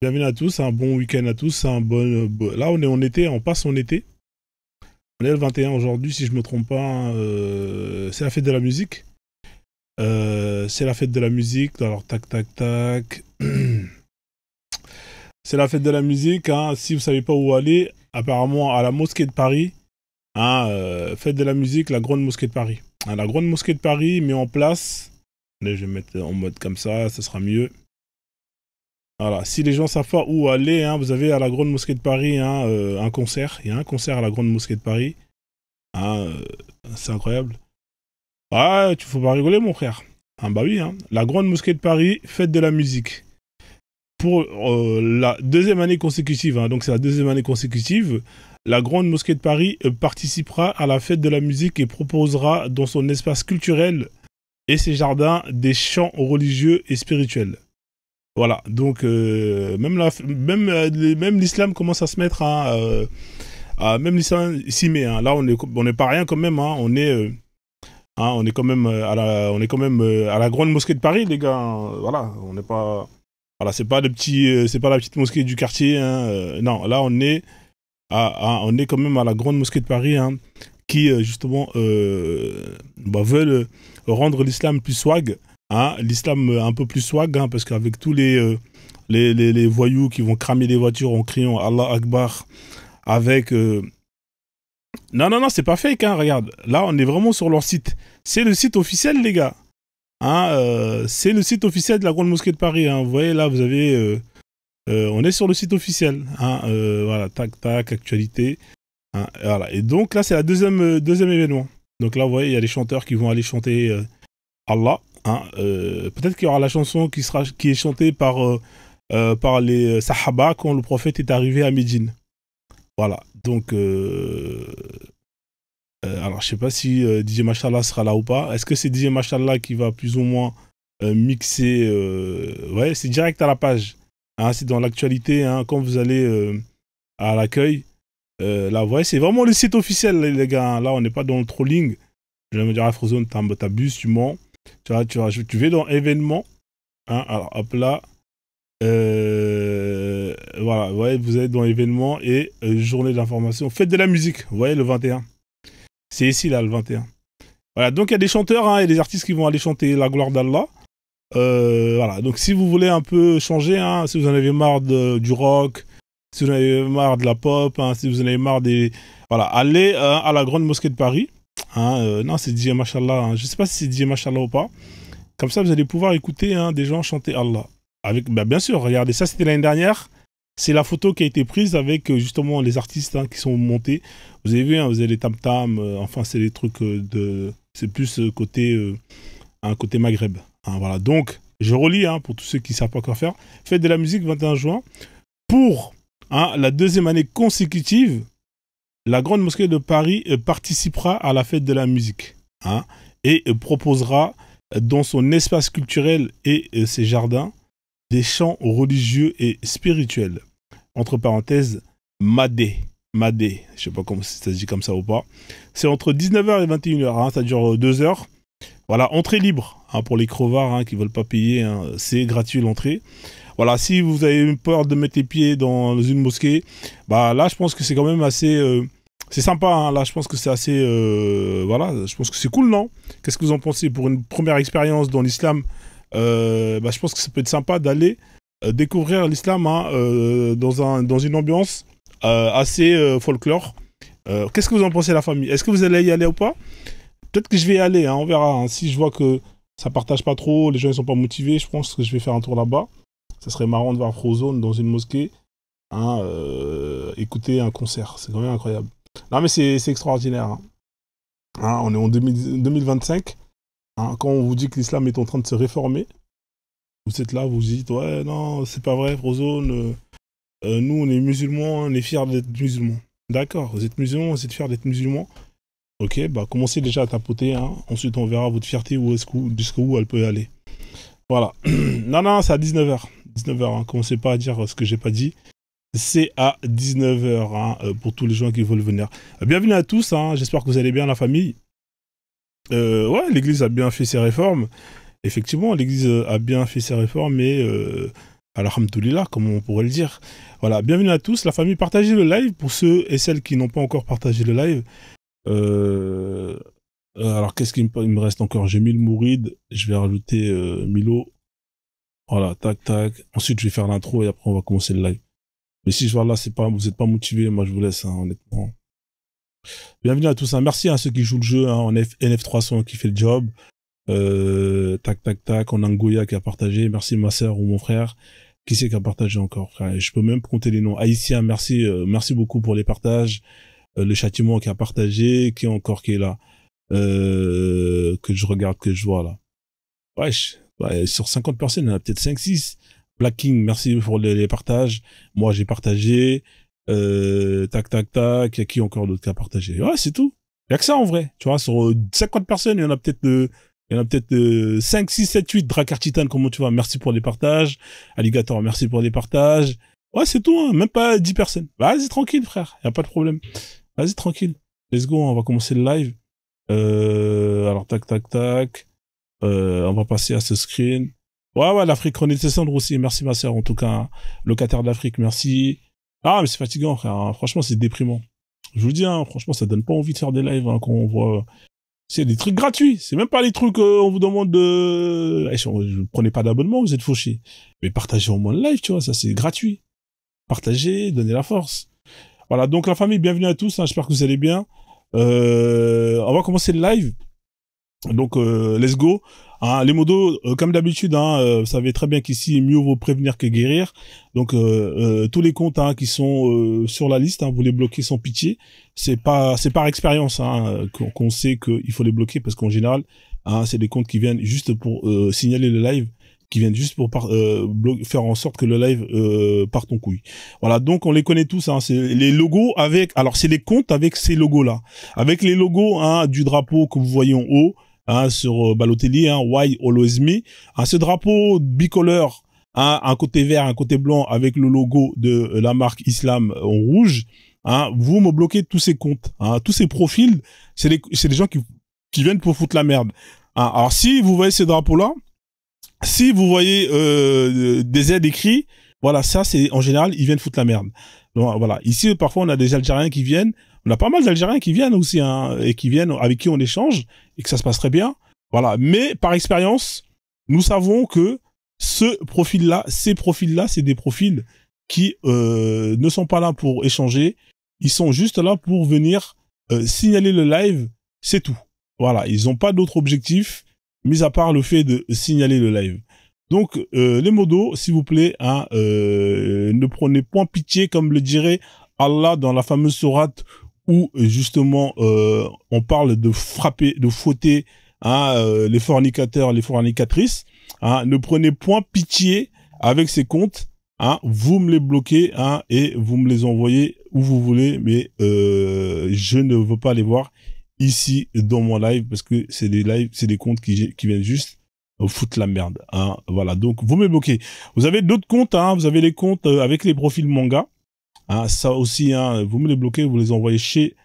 Bienvenue à tous, un bon week-end à tous, là on est en été, on passe en été. On est le 21 aujourd'hui, si je me trompe pas, c'est la fête de la musique. C'est la fête de la musique, alors tac tac tac. C'est la fête de la musique, hein. Si vous savez pas où aller, apparemment à la mosquée de Paris, hein, fête de la musique, la grande mosquée de Paris. Hein, la grande mosquée de Paris met en place, allez, je vais mettre en mode comme ça sera mieux. Voilà, si les gens savent pas où aller, hein, vous avez à la Grande Mosquée de Paris hein, un concert. Il y a un concert à la Grande Mosquée de Paris. Hein, c'est incroyable. Ah, tu faut pas rigoler, mon frère. Ah, bah oui, hein. La Grande Mosquée de Paris, fête de la musique. Pour la deuxième année consécutive, hein, donc c'est la deuxième année consécutive, la Grande Mosquée de Paris participera à la fête de la musique et proposera dans son espace culturel et ses jardins des chants religieux et spirituels. Voilà, donc même l'islam commence à se mettre même l'islam s'y met. Hein. Là, on est pas rien quand même. Hein. On est quand même à la grande mosquée de Paris, les gars. Hein. Voilà, on n'est pas, voilà, c'est pas c'est pas la petite mosquée du quartier. Hein. Non, là, on est quand même à la grande mosquée de Paris, hein, qui justement veulent rendre l'islam plus swag. Hein, l'islam un peu plus swag, hein, parce qu'avec tous les voyous qui vont cramer les voitures en criant Allah Akbar, avec... Non, c'est pas fake, hein, regarde. Là, on est vraiment sur leur site. C'est le site officiel, les gars. Hein, c'est le site officiel de la Grande Mosquée de Paris. Hein. Vous voyez, là, vous avez... on est sur le site officiel. Hein, voilà, tac, tac, actualité. Hein, voilà. Et donc, là, c'est la deuxième événement. Donc là, vous voyez, il y a les chanteurs qui vont aller chanter Allah. Hein, peut-être qu'il y aura la chanson qui est chantée par les Sahaba quand le prophète est arrivé à Médine. Voilà, donc alors je sais pas si DJ Mashallah sera là ou pas. Est-ce que c'est DJ Mashallah qui va plus ou moins mixer ouais, c'est direct à la page. Hein, c'est dans l'actualité, hein, quand vous allez à l'accueil. Là, vous voyez, c'est vraiment le site officiel, les gars. Là, on n'est pas dans le trolling. Je vais me dire, Frozone, t'abuses, tu mens. Tu vas dans événements. Hein, alors, hop là. Voilà, vous voyez, vous êtes dans événements et journée d'information. Fête de la musique, vous voyez, le 21. C'est ici, là, le 21. Voilà, donc il y a des chanteurs hein, et des artistes qui vont aller chanter la gloire d'Allah. Voilà, donc si vous voulez un peu changer, hein, si vous en avez marre du rock, si vous en avez marre de la pop, hein, si vous en avez marre des... Voilà, allez à la Grande Mosquée de Paris. Hein, non, c'est DJ Mashallah. Hein. Je ne sais pas si c'est DJ Mashallah ou pas. Comme ça, vous allez pouvoir écouter hein, des gens chanter Allah. Avec, bah, bien sûr, regardez, ça c'était l'année dernière. C'est la photo qui a été prise avec justement les artistes hein, qui sont montés. Vous avez vu, hein, vous avez les tam-tam. Enfin, c'est les trucs c'est plus côté Maghreb. Hein, voilà. Donc, je relis hein, pour tous ceux qui ne savent pas quoi faire. Fête de la musique, 21 juin. Pour hein, la deuxième année consécutive, la Grande Mosquée de Paris participera à la fête de la musique hein, et proposera dans son espace culturel et ses jardins des chants religieux et spirituels. Entre parenthèses, Madé. Madé, je ne sais pas comment ça se dit comme ça ou pas. C'est entre 19h et 21h, hein, ça dure 2 heures. Voilà, entrée libre hein, pour les crevards hein, qui ne veulent pas payer, hein, c'est gratuit l'entrée. Voilà, si vous avez peur de mettre les pieds dans une mosquée, bah là je pense que c'est quand même assez... c'est sympa, hein, là je pense que c'est assez... voilà, je pense que c'est cool, non? Qu'est-ce que vous en pensez pour une première expérience dans l'islam? Bah, je pense que ça peut être sympa d'aller découvrir l'islam hein, dans une ambiance assez folklore. Qu'est-ce que vous en pensez la famille? Est-ce que vous allez y aller ou pas? Peut-être que je vais y aller, hein, on verra. Hein. Si je vois que ça partage pas trop, les gens ne sont pas motivés, je pense que je vais faire un tour là-bas. Ça serait marrant de voir Frozone dans une mosquée, hein, écouter un concert. C'est quand même incroyable. Non mais c'est extraordinaire. Hein. Hein, on est en 2025. Hein, quand on vous dit que l'islam est en train de se réformer, vous êtes là, vous dites ouais non c'est pas vrai Frozone, nous on est musulmans, on est fiers d'être musulmans. D'accord, vous êtes musulmans, vous êtes fiers d'être musulmans. Ok, bah commencez déjà à tapoter, hein. Ensuite on verra votre fierté jusqu'où elle peut aller. Voilà. Non, c'est à 19h. 19h, hein. Commencez pas à dire ce que j'ai pas dit. C'est à 19h hein, pour tous les gens qui veulent venir. Bienvenue à tous, hein. J'espère que vous allez bien la famille. Ouais, l'église a bien fait ses réformes. Effectivement, l'église a bien fait ses réformes, mais Alhamdoulilah, comme on pourrait le dire. Voilà, bienvenue à tous. La famille, partagez le live pour ceux et celles qui n'ont pas encore partagé le live. Euh, alors, qu'est-ce qu'il me reste encore? J'ai mis le Mouride, je vais rajouter Milo. Voilà, tac, tac. Ensuite, je vais faire l'intro et après, on va commencer le live. Mais si je vois là, vous n'êtes pas motivé, moi, je vous laisse, hein, honnêtement. Bienvenue à tous. Hein. Merci à ceux qui jouent le jeu hein, en NF300 qui fait le job. Tac, tac, tac. On a Ngoya qui a partagé. Merci ma sœur ou mon frère. Qui c'est qui a partagé encore, frère? Je peux même compter les noms. Haïtien, merci, merci beaucoup pour les partages. Le châtiment qui a partagé, qui est là, que je regarde, que je vois là. Wesh, ouais, sur 50 personnes, il y en a peut-être 5-6. Black King, merci pour les partages. Moi, j'ai partagé. Tac, tac, tac. Il y a qui encore d'autre qui a partagé? Ouais, c'est tout. Il y a que ça en vrai. Tu vois, sur 50 personnes, il y en a peut-être 5, 6, 7, 8. Drakkar Titan, comment tu vas? Merci pour les partages. Alligator, merci pour les partages. Ouais, c'est tout, hein. Même pas 10 personnes. Vas-y, tranquille, frère. Y a pas de problème. Vas-y, tranquille. Let's go, on va commencer le live. Alors, tac, tac, tac. On va passer à ce screen. Ouais, l'Afrique renaissante aussi. Merci, ma sœur. En tout cas, hein. Locataire d'Afrique, merci. Ah, mais c'est fatigant, frère. Hein. Franchement, c'est déprimant. Je vous dis, hein, franchement, ça donne pas envie de faire des lives hein, quand on voit... C'est des trucs gratuits. C'est même pas les trucs on vous demande de... Prenez pas d'abonnement, vous êtes fauchés. Mais partagez au moins le live, tu vois, ça c'est gratuit. Partagez, donnez la force. Voilà, donc la famille, bienvenue à tous. Hein, j'espère que vous allez bien. On va commencer le live. Donc, let's go. Hein, les modos, comme d'habitude, hein, vous savez très bien qu'ici, mieux vaut prévenir que guérir. Donc, tous les comptes hein, qui sont sur la liste, hein, vous les bloquez sans pitié. C'est par expérience hein, qu'on sait qu'il faut les bloquer parce qu'en général, hein, c'est des comptes qui viennent juste pour signaler le live, qui viennent juste pour faire en sorte que le live parte en couille. Voilà, donc on les connaît tous. Hein, c'est les logos alors c'est les comptes avec ces logos-là, avec les logos hein, du drapeau que vous voyez en haut. Hein, sur Balotelli, hein, Why Always Me, hein, ce drapeau bicolore, hein, un côté vert, un côté blanc avec le logo de la marque Islam en rouge, hein, vous me bloquez tous ces comptes, hein, tous ces profils, c'est des gens qui viennent pour foutre la merde. Hein, alors si vous voyez ces drapeaux-là, si vous voyez des aides écrits, voilà, ça c'est en général ils viennent foutre la merde. Donc, voilà, ici parfois on a des Algériens qui viennent. On a pas mal d'Algériens qui viennent aussi, hein, et qui viennent, avec qui on échange, et que ça se passe très bien. Voilà. Mais, par expérience, nous savons que ces profils-là, c'est des profils qui, ne sont pas là pour échanger. Ils sont juste là pour venir, signaler le live. C'est tout. Voilà. Ils n'ont pas d'autre objectif, mis à part le fait de signaler le live. Donc, les modos, s'il vous plaît, hein, ne prenez point pitié, comme le dirait Allah dans la fameuse sourate où justement on parle de frapper, de fouetter hein, les fornicateurs, les fornicatrices. Hein, ne prenez point pitié avec ces comptes. Hein, vous me les bloquez hein, et vous me les envoyez où vous voulez, mais je ne veux pas les voir ici dans mon live parce que c'est des lives, c'est des comptes qui viennent juste foutre la merde. Hein, voilà, donc vous me bloquez. Vous avez d'autres comptes, hein, vous avez les comptes avec les profils manga. Hein, ça aussi, hein, vous me les bloquez, vous les envoyez chez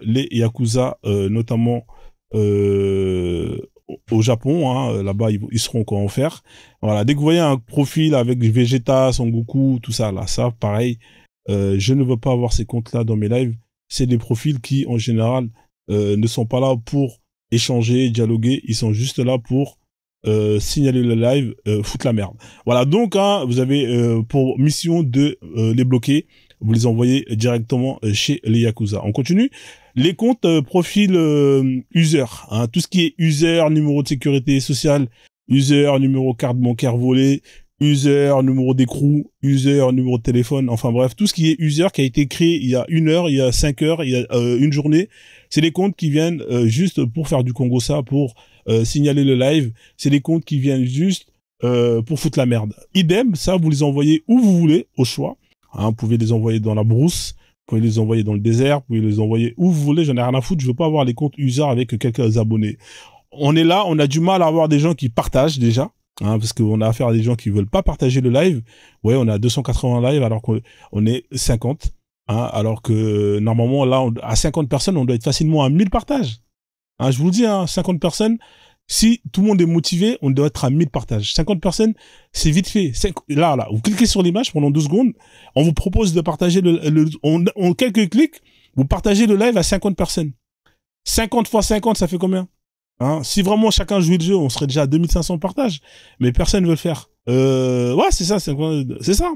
les Yakuza, notamment au Japon. Hein, là-bas, ils seront quoi en faire. Voilà, dès que vous voyez un profil avec Vegeta, Son Goku, tout ça, là, ça, pareil, je ne veux pas avoir ces comptes-là dans mes lives. C'est des profils qui, en général, ne sont pas là pour échanger, dialoguer. Ils sont juste là pour signaler le live, foutre la merde. Voilà, donc hein, vous avez pour mission de les bloquer, vous les envoyez directement chez les Yakuza. On continue. Les comptes profil user, hein, tout ce qui est user, numéro de sécurité sociale, user, numéro carte bancaire volée, user, numéro d'écrou, user, numéro de téléphone, enfin bref, tout ce qui est user qui a été créé il y a 1 heure, il y a 5 heures, il y a une journée, c'est des comptes qui viennent juste pour faire du Congo-ça, pour signaler le live, c'est des comptes qui viennent juste pour foutre la merde. Idem, ça vous les envoyez où vous voulez, au choix. Hein, vous pouvez les envoyer dans la brousse, vous pouvez les envoyer dans le désert, vous pouvez les envoyer où vous voulez, j'en ai rien à foutre, je veux pas avoir les comptes user avec quelques abonnés. On est là, on a du mal à avoir des gens qui partagent déjà, hein, parce qu'on a affaire à des gens qui veulent pas partager le live. Ouais, on a 280 lives alors qu'on est 50, hein, alors que normalement là, à 50 personnes, on doit être facilement à 1000 partages. Hein, je vous le dis, hein, 50 personnes, Si tout le monde est motivé, on doit être à 1000 partages. 50 personnes, c'est vite fait. Là, vous cliquez sur l'image pendant 2 secondes, on vous propose de partager en quelques clics, vous partagez le live à 50 personnes. 50 fois 50, ça fait combien? Hein, si vraiment chacun jouait le jeu, on serait déjà à 2500 partages. Mais personne ne veut le faire. Ouais, c'est ça, c'est ça.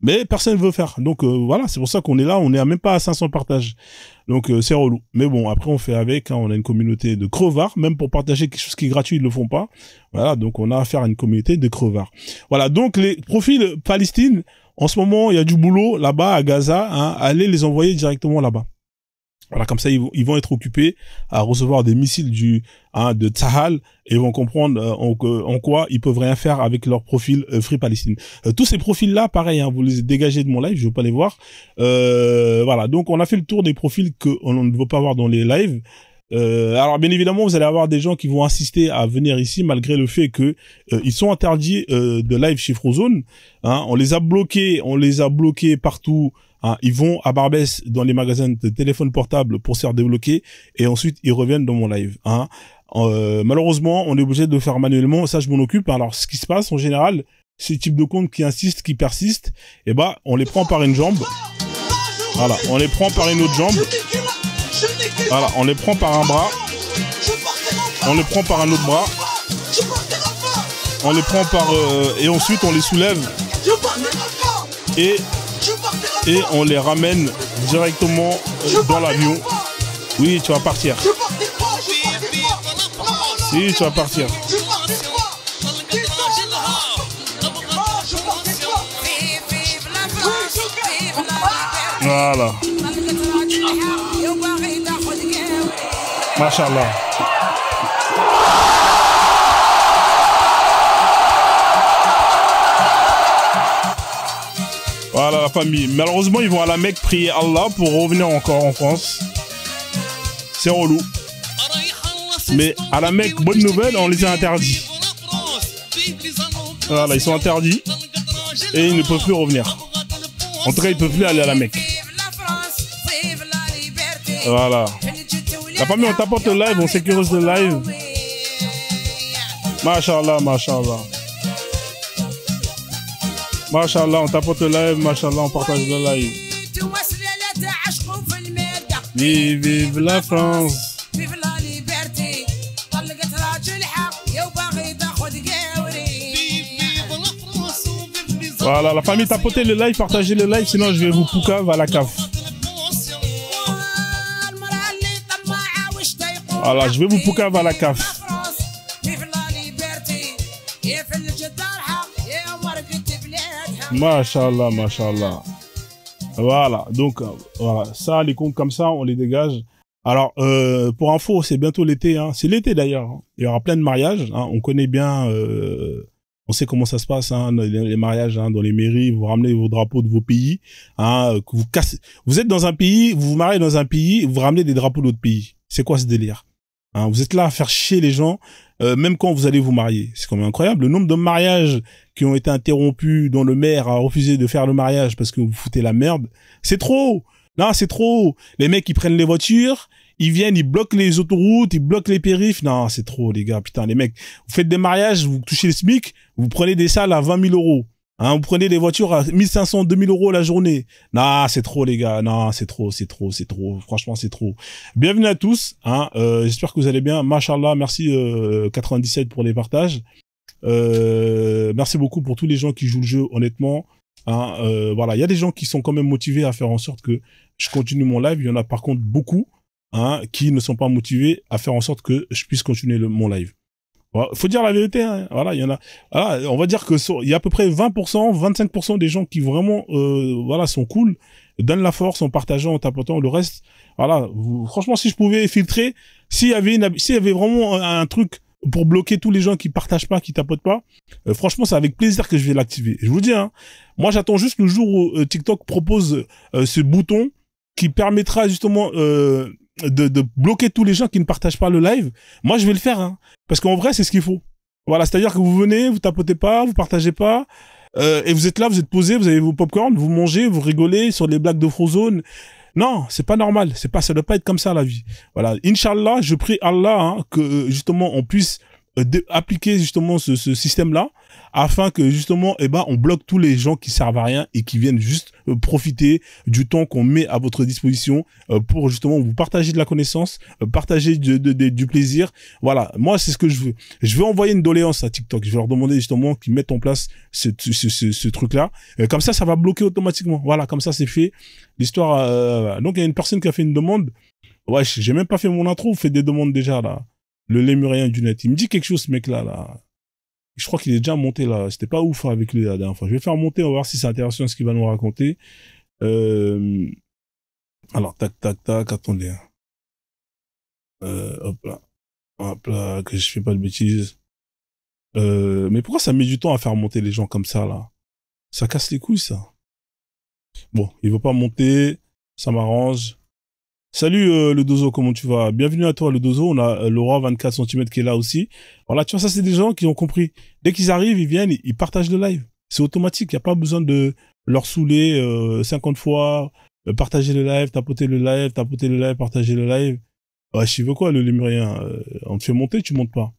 Mais personne ne veut le faire. Donc voilà, c'est pour ça qu'on est là, on est même pas à 500 partages. Donc c'est relou. Mais bon, après on fait avec, hein, on a une communauté de crevards, même pour partager quelque chose qui est gratuit, ils le font pas. Voilà, donc on a affaire à une communauté de crevards. Voilà, donc les profils Palestine, en ce moment, il y a du boulot là-bas à Gaza, hein, allez les envoyer directement là-bas. Voilà, comme ça, ils vont être occupés à recevoir des missiles de Tsahal et ils vont comprendre en quoi ils peuvent rien faire avec leur profil Free Palestine. Tous ces profils-là, pareil, hein, vous les dégagez de mon live, je veux pas les voir. Voilà, donc on a fait le tour des profils qu'on ne veut pas voir dans les lives. Alors bien évidemment, vous allez avoir des gens qui vont insister à venir ici malgré le fait que ils sont interdits de live chez Frozone. Hein, on les a bloqués partout. Hein, ils vont à Barbès dans les magasins de téléphones portables pour se faire débloquer et ensuite ils reviennent dans mon live. Hein. Malheureusement, on est obligé de le faire manuellement. Ça, je m'en occupe. Alors, ce qui se passe en général, ces types de comptes qui insistent, qui persistent, eh ben, on les prend par une jambe. Voilà, on les prend par une autre jambe. Voilà, on les prend par un bras. On les prend par un autre bras. On les prend par et ensuite on les soulève et on les ramène directement dans l'avion. Oui, tu vas partir. Si, tu vas partir. Voilà. Machallah. Voilà la famille. Malheureusement, ils vont à la Mecque prier Allah pour revenir encore en France. C'est relou. Mais à la Mecque, bonne nouvelle, on les a interdits. Voilà, ils sont interdits. Et ils ne peuvent plus revenir. En tout cas, ils ne peuvent plus aller à la Mecque. Voilà. La famille, on t'apporte le live, on sécurise le live. Machallah, machallah. Machallah, on t'apporte le live, machallah, on partage le live. Vive, vive la France. Voilà, la famille, tapotez le live, partagez le live, sinon je vais vous poucave à la cave. Voilà, je vais vous poucave à la cave. Machallah, machallah. Voilà, donc voilà, ça, les comptes comme ça, on les dégage. Alors, pour info, c'est bientôt l'été, hein. C'est l'été d'ailleurs. Hein. Il y aura plein de mariages. Hein. On connaît bien, on sait comment ça se passe, hein, les mariages hein, dans les mairies. Vous ramenez vos drapeaux de vos pays. Hein, que vous cassez. Vous êtes dans un pays, vous vous mariez dans un pays, vous ramenez des drapeaux d'autres pays. C'est quoi ce délire? Hein, vous êtes là à faire chier les gens, même quand vous allez vous marier. C'est quand même incroyable. Le nombre de mariages qui ont été interrompus, dont le maire a refusé de faire le mariage parce que vous foutez la merde. C'est trop. Non, c'est trop. Les mecs, ils prennent les voitures, ils viennent, ils bloquent les autoroutes, ils bloquent les périphes. Non, c'est trop, les gars. Putain, les mecs, vous faites des mariages, vous touchez le SMIC, vous prenez des salles à 20 000 euros. Hein, vous prenez des voitures à 1500, 2000 euros la journée. Non, c'est trop, les gars. Non, c'est trop, c'est trop, c'est trop. Franchement, c'est trop. Bienvenue à tous. Hein, j'espère que vous allez bien. Machallah, merci 97 pour les partages. Merci beaucoup pour tous les gens qui jouent le jeu, honnêtement. Hein, voilà, il y a des gens qui sont quand même motivés à faire en sorte que je continue mon live. Il y en a par contre beaucoup hein, qui ne sont pas motivés à faire en sorte que je puisse continuer mon live. Voilà, faut dire la vérité. Hein, voilà, il y en a. Voilà, on va dire que il y a à peu près 20%, 25% des gens qui vraiment, voilà, sont cool, donnent la force en partageant, en tapotant. Le reste, voilà. Franchement, si je pouvais filtrer, s'il y avait vraiment un truc pour bloquer tous les gens qui partagent pas, qui tapotent pas, franchement, c'est avec plaisir que je vais l'activer. Je vous dis, hein, moi, j'attends juste le jour où TikTok propose ce bouton qui permettra justement de bloquer tous les gens qui ne partagent pas le live. Moi, je vais le faire, hein, parce qu'en vrai, c'est ce qu'il faut. Voilà, c'est-à-dire que vous venez, vous tapotez pas, vous partagez pas, et vous êtes là, vous êtes posé, vous avez vos popcorn, vous mangez, vous rigolez sur les blagues de Frozone. Non, c'est pas normal, ça doit pas être comme ça la vie. Voilà, Inch'Allah, je prie Allah hein, que justement on puisse appliquer justement ce système-là afin que justement, on bloque tous les gens qui servent à rien et qui viennent juste profiter du temps qu'on met à votre disposition pour justement vous partager de la connaissance, partager du plaisir. Voilà, moi c'est ce que je veux. Je veux envoyer une doléance à TikTok. Je vais leur demander justement qu'ils mettent en place ce truc-là. Comme ça va bloquer automatiquement. Voilà, comme ça c'est fait. L'histoire. Donc il y a une personne qui a fait une demande. Ouais, j'ai même pas fait mon intro. Fait des demandes déjà là. Le lémurien du net. Il me dit quelque chose, ce mec-là, là. Je crois qu'il est déjà monté, là. C'était pas ouf avec lui la dernière fois. Je vais faire monter, on va voir si c'est intéressant ce qu'il va nous raconter. Alors, tac, tac, tac, attendez. Hop là, que je fais pas de bêtises. Mais pourquoi ça met du temps à faire monter les gens comme ça, là? Ça casse les couilles, ça. Bon, il veut pas monter. Ça m'arrange. Salut le Dozo, comment tu vas? Bienvenue à toi le Dozo, on a Laura 24 cm qui est là aussi. Voilà, tu vois, ça c'est des gens qui ont compris. Dès qu'ils arrivent, ils viennent, ils partagent le live. C'est automatique, il n'y a pas besoin de leur saouler 50 fois, partager le live, tapoter le live, partager le live. Ouais, je veux quoi le lémurien? On te fait monter, tu montes pas.